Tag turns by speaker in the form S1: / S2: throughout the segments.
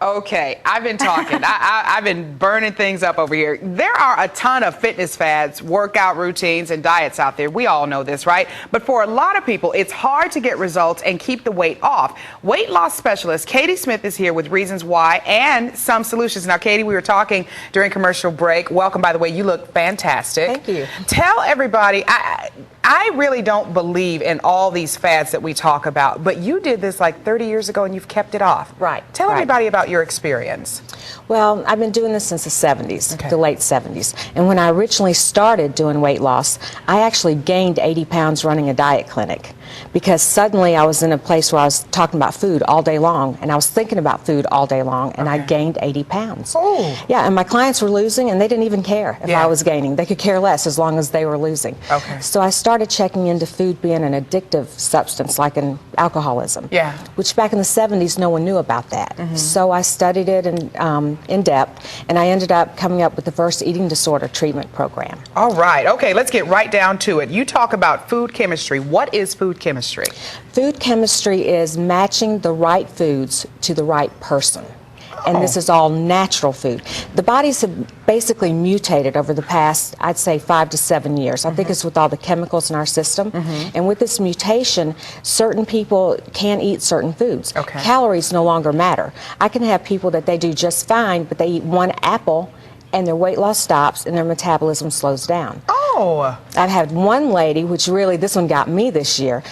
S1: Okay, I've been talking. I've been burning things up over here. There are a ton of fitness fads, workout routines, and diets out there. We all know this, right? But for a lot of people, it's hard to get results and keep the weight off. Weight loss specialist Catie Smith is here with reasons why and some solutions. Now, Catie, we were talking during commercial break. Welcome, by the way. You look fantastic.
S2: Thank you.
S1: Tell everybody, I really don't believe in all these fads that we talk about, but you did this like 30 years ago and you've kept it off.
S2: Right.
S1: Tell everybody about your experience.
S2: Well, I've been doing this since the 70s, the late 70s. And when I originally started doing weight loss, I actually gained 80 pounds running a diet clinic because suddenly I was in a place where I was talking about food all day long and I was thinking about food all day long and I gained 80 pounds.
S1: Oh.
S2: Yeah, and my clients were losing and they didn't even care if I was gaining. They could care less as long as they were losing.
S1: Okay.
S2: So I started checking into food being an addictive substance like in alcoholism.
S1: Yeah.
S2: Which back in the 70s no one knew about that. So I studied it in depth, and I ended up coming up with the first eating disorder treatment program.
S1: All right. Okay, let's get right down to it. You talk about food chemistry. What is food chemistry?
S2: Food chemistry is matching the right foods to the right person. And this is all natural food. The bodies have basically mutated over the past, I'd say, 5 to 7 years. I think it's with all the chemicals in our system. And with this mutation, certain people can't eat certain foods. Calories no longer matter. I can have people that they do just fine, but they eat one apple and their weight loss stops and their metabolism slows down.
S1: Oh.
S2: I've had one lady, which really, this one got me this year.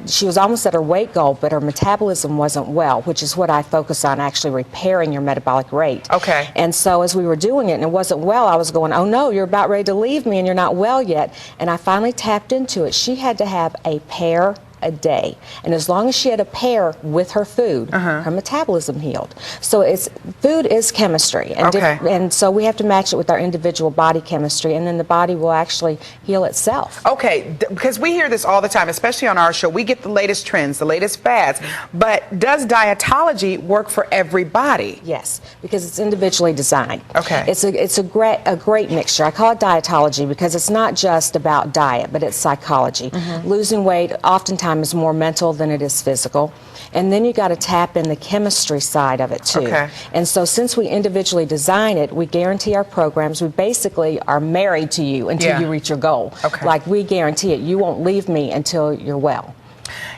S2: She was almost at her weight goal, but her metabolism wasn't well, which is what I focus on, actually repairing your metabolic rate.
S1: Okay.
S2: And so as we were doing it and it wasn't well, I was going, oh no, you're about ready to leave me and you're not well yet. And I finally tapped into it. She had to have a pear a day, and as long as she had a pear with her food, her metabolism healed. So food is chemistry, and, and so we have to match it with our individual body chemistry, and then the body will actually heal itself.
S1: Okay, because we hear this all the time, especially on our show. We get the latest trends, the latest fads, but does dietology work for everybody?
S2: Yes, because it's individually designed.
S1: Okay.
S2: It's a great mixture. I call it dietology because it's not just about diet, but it's psychology. Losing weight oftentimes is more mental than it is physical, and then you got to tap in the chemistry side of it too. And so since we individually design it, we guarantee our programs. We basically are married to you until you reach your goal. Like, we guarantee it. You won't leave me until you're well.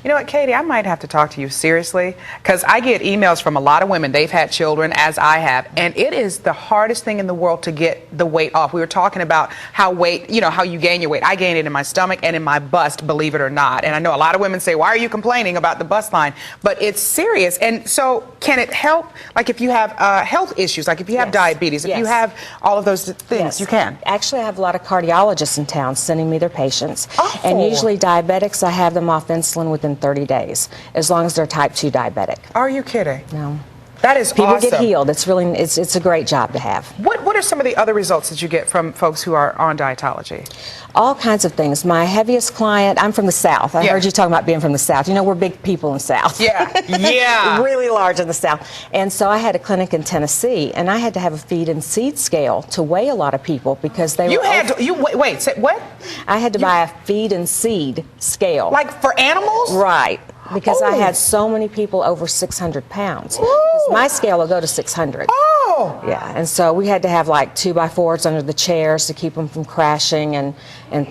S1: You know what, Catie, I might have to talk to you seriously, because I get emails from a lot of women. They've had children, as I have, and it is the hardest thing in the world to get the weight off. We were talking about how weight, you know, how you gain your weight. I gain it in my stomach and in my bust, believe it or not. And I know a lot of women say, why are you complaining about the bust line? But it's serious. And so can it help, like if you have health issues, like if you have diabetes, if you have all of those things, you can?
S2: Actually, I have a lot of cardiologists in town sending me their patients. And usually diabetics, I have them off insulin within 30 days, as long as they're type 2 diabetic.
S1: Are you kidding?
S2: No.
S1: That is
S2: People
S1: awesome.
S2: get healed. It's really, it's a great job to have.
S1: What are some of the other results that you get from folks who are on dietology?
S2: All kinds of things. My heaviest client, I'm from the South. I heard you talking about being from the South. You know, we're big people in the South. Really large in the South. And so I had a clinic in Tennessee, and I had to have a feed and seed scale to weigh a lot of people because they
S1: wait, say what?
S2: I had to buy a feed and seed scale.
S1: Like for animals?
S2: Right. Because I had so many people over 600 pounds. My scale will go to 600. Yeah, and so we had to have like 2x4s under the chairs to keep them from crashing and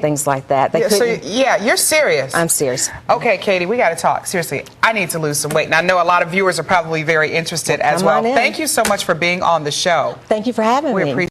S2: things like that.
S1: You're serious.
S2: I'm serious.
S1: Okay, Catie, we got to talk. Seriously, I need to lose some weight. And I know a lot of viewers are probably very interested as well. Thank you so much for being on the show.
S2: Thank you for having me.
S1: We appreciate